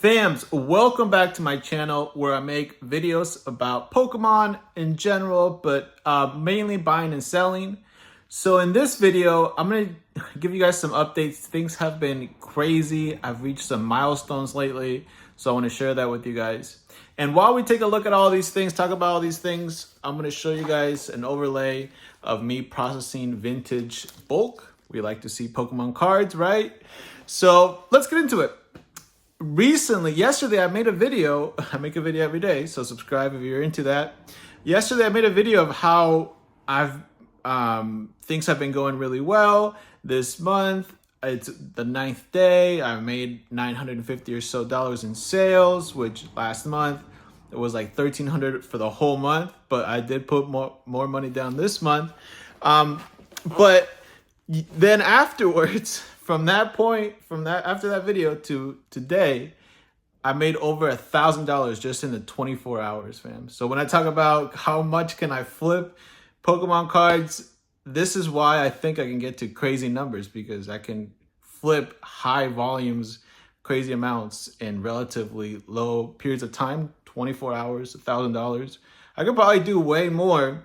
Fams, welcome back to my channel where I make videos about Pokemon in general, but mainly buying and selling. So in this video, I'm going to give you guys some updates. Things have been crazy. I've reached some milestones lately, so I want to share that with you guys. And while we take a look at all these things, talk about all these things, I'm going to show you guys an overlay of me processing vintage bulk. We like to see Pokemon cards, right? So let's get into it. Yesterday I made a video. I make a video every day, so subscribe if you're into that. Yesterday I made a video of how things have been going really well this month. It's the 9th day. I made $950 or so in sales, which last month it was like $1,300 for the whole month, but I did put more money down this month. But then afterwards, after that video to today, I made over $1,000 just in the 24 hours, fam. So when I talk about how much can I flip Pokemon cards, this is why I think I can get to crazy numbers, because I can flip high volumes, crazy amounts in relatively low periods of time, 24 hours, $1,000. I could probably do way more.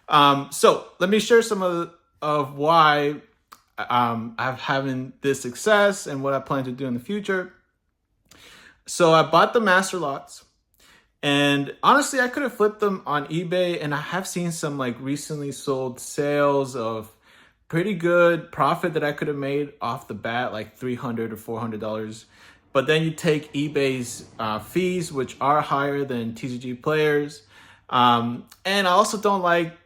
So let me share some of why I'm having this success and what I plan to do in the future. So I bought the master lots, and honestly, I could have flipped them on eBay, and I have seen some like recently sold sales of pretty good profit that I could have made off the bat, like $300 or $400. But then you take eBay's fees, which are higher than tcgplayers. And I also don't like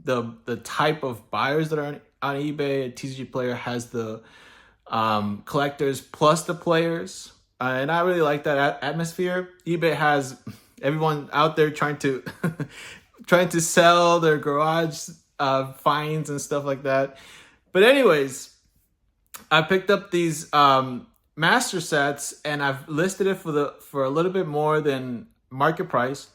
the type of buyers that are on eBay. tcgplayer has the collectors plus the players, and I really like that atmosphere. eBay has everyone out there trying to sell their garage finds and stuff like that. But anyways, I picked up these master sets, and I've listed it for a little bit more than market price,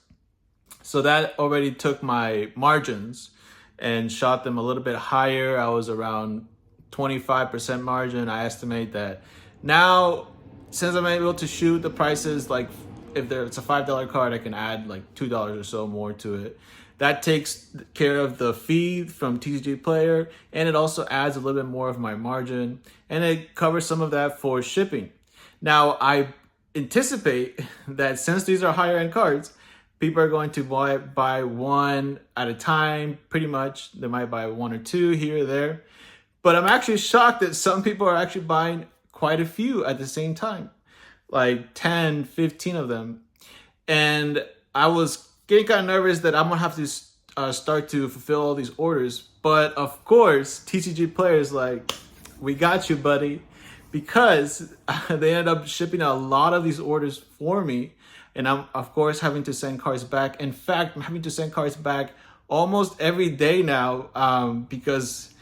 so that already took my margins and shot them a little bit higher. I was around 25% margin. I estimate that now, since I'm able to shoot the prices, like if it's a $5 card, I can add like $2 or so more to it. That takes care of the fee from tcgplayer, and it also adds a little bit more of my margin, and it covers some of that for shipping. Now, I anticipate that since these are higher end cards, people are going to buy one at a time, pretty much. They might buy one or two here or there. But I'm actually shocked that some people are actually buying quite a few at the same time, like 10, 15 of them. And I was getting kind of nervous that I'm going to have to start to fulfill all these orders. But of course, tcgplayer is like, we got you, buddy. Because they ended up shipping a lot of these orders for me. And I'm, of course, having to send cards back. In fact, I'm having to send cards back almost every day now, because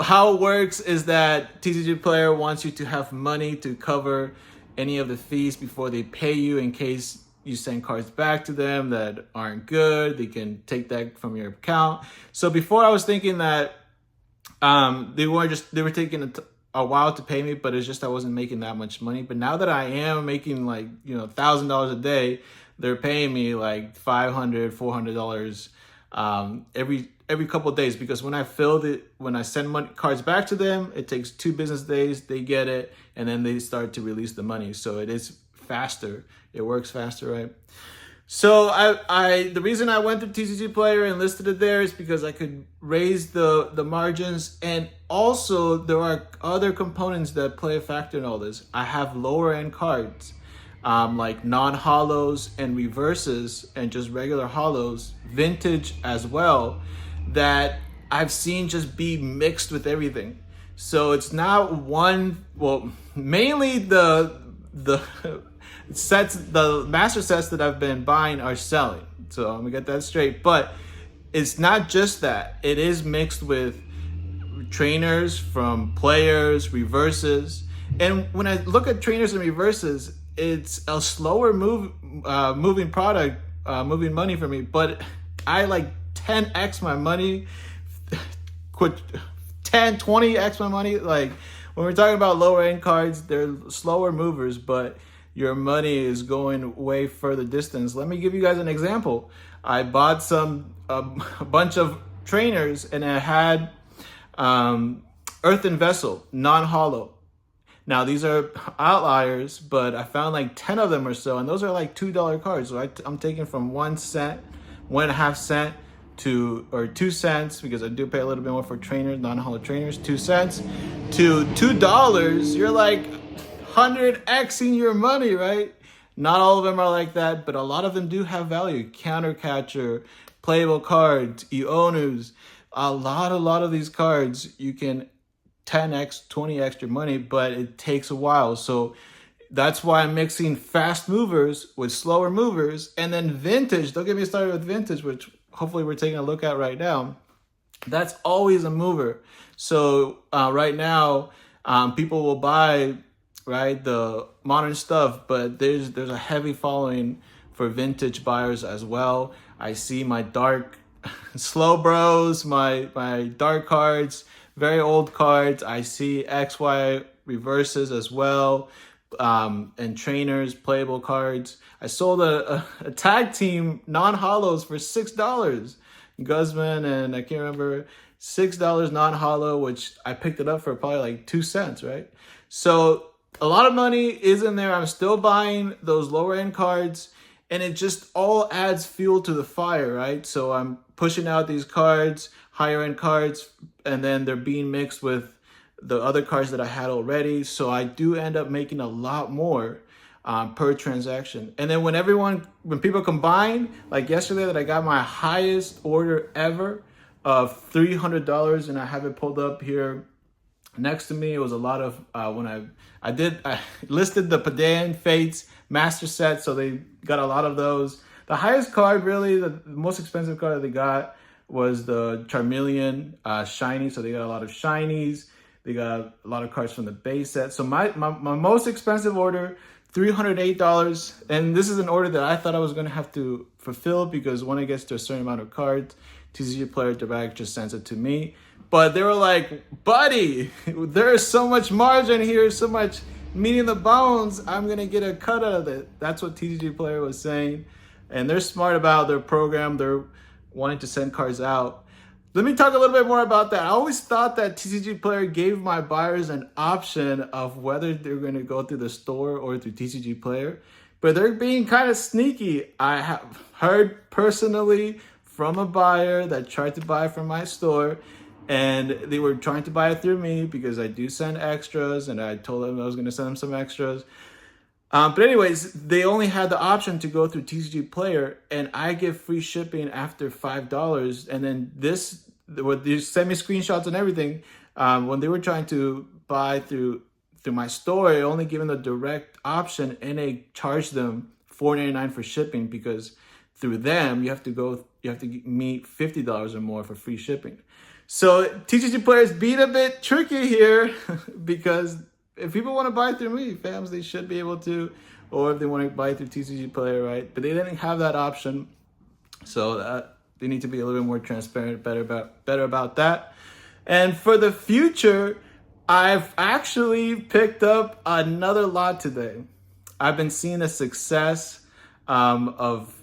how it works is that tcgplayer wants you to have money to cover any of the fees before they pay you, in case you send cards back to them that aren't good. They can take that from your account. So before, I was thinking that they were taking a while to pay me, but it's just I wasn't making that much money. But now that I am making like $1,000 a day, they're paying me like $500, $400 every couple of days, because when I send cards back to them, it takes 2 business days. They get it, and then they start to release the money. So it is faster. It works faster, right? So the reason I went to tcgplayer and listed it there is because I could raise the margins, and also there are other components that play a factor in all this. I have lower end cards, like non-holos and reverses, and just regular holos, vintage as well, that I've seen just be mixed with everything. So it's not one, well, mainly the master sets that I've been buying are selling. So I'm gonna get that straight. But it's not just that. It is mixed with trainers from players, reverses. And when I look at trainers and reverses, it's a slower moving product, moving money for me. But I like 10x my money, 10, 20x my money, like when we're talking about lower end cards, they're slower movers, but your money is going way further distance. Let me give you guys an example. I bought a bunch of trainers, and I had Earthen Vessel, non-hollow. Now these are outliers, but I found like 10 of them or so, and those are like $2 cards. So I'm taking from 1 cent, 1.5 cent or 2 cents, because I do pay a little bit more for trainers, non-hollow trainers, 2 cents to $2. You're like 100xing your money, right? Not all of them are like that, but a lot of them do have value. Counter Catcher, playable cards, Ionus. A lot of these cards you can 10x, 20x your money, but it takes a while. So that's why I'm mixing fast movers with slower movers, and then vintage. Don't get me started with vintage, which hopefully we're taking a look at right now. That's always a mover. So right now, people will buy, right, the modern stuff, but there's a heavy following for vintage buyers as well. I see my dark slow bros, my dark cards, very old cards. I see XY reverses as well, and trainers, playable cards. I sold a tag team non-hollows for $6. Guzman and I can't remember, $6 non-hollow, which I picked it up for probably like 2 cents, right? So a lot of money is in there. I'm still buying those lower end cards, and it just all adds fuel to the fire, right? So I'm pushing out these cards, higher end cards, and then they're being mixed with the other cards that I had already. So I do end up making a lot more per transaction. And then when people combine, like yesterday that I got my highest order ever of $300, and I have it pulled up here next to me. It was a lot of, when I listed the Padan Fates master set, so they got a lot of those. The highest card, really, the most expensive card that they got was the Charmeleon shiny, so they got a lot of shinies. They got a lot of cards from the base set. So my most expensive order, $308, and this is an order that I thought I was going to have to fulfill, because when it gets to a certain amount of cards, TCG Player Direct just sends it to me. But they were like, buddy, there is so much margin here, so much meat in the bones, I'm going to get a cut out of it. That's what TCG Player was saying. And they're smart about their program. They're wanting to send cards out. Let me talk a little bit more about that. I always thought that TCG Player gave my buyers an option of whether they're going to go through the store or through TCG Player, but they're being kind of sneaky. I have heard personally from a buyer that tried to buy from my store, and they were trying to buy it through me because I do send extras, and I told them I was going to send them some extras. But anyways, they only had the option to go through TCG Player, and I give free shipping after $5. And then they sent me screenshots and everything. When they were trying to buy through my store, I only given the direct option, and they charged them $4.99 for shipping, because through them you have to meet $50 or more for free shipping. So TCG Players beat a bit tricky here because if people want to buy through me, fams, they should be able to, or if they want to buy through TCG Player, right? But they didn't have that option, so they need to be a little bit more transparent, better about that. And for the future, I've actually picked up another lot today. I've been seeing the success of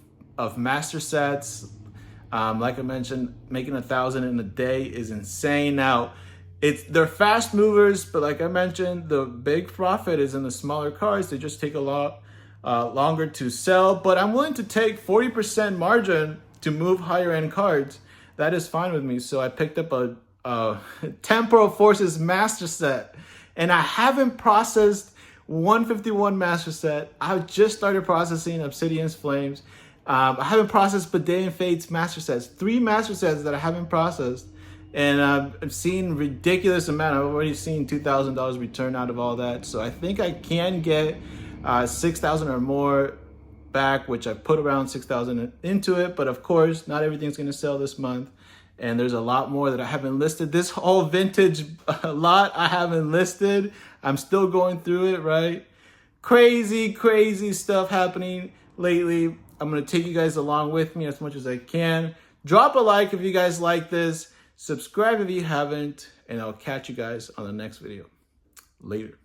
master sets. Like I mentioned, making 1,000 in a day is insane. Now, they're fast movers, but like I mentioned, the big profit is in the smaller cards. They just take a lot longer to sell, but I'm willing to take 40% margin to move higher end cards. That is fine with me. So I picked up a Temporal Forces master set, and I haven't processed 151 master set. I've just started processing Obsidian's Flames. I haven't processed Padan Fates master sets. 3 master sets that I haven't processed. And I've seen ridiculous amount. I've already seen $2,000 return out of all that. So I think I can get 6,000 or more back, which I put around 6,000 into it. But of course, not everything's going to sell this month. And there's a lot more that I haven't listed. This whole vintage lot I haven't listed. I'm still going through it, right? Crazy stuff happening lately. I'm going to take you guys along with me as much as I can. Drop a like if you guys like this. Subscribe if you haven't. And I'll catch you guys on the next video. Later.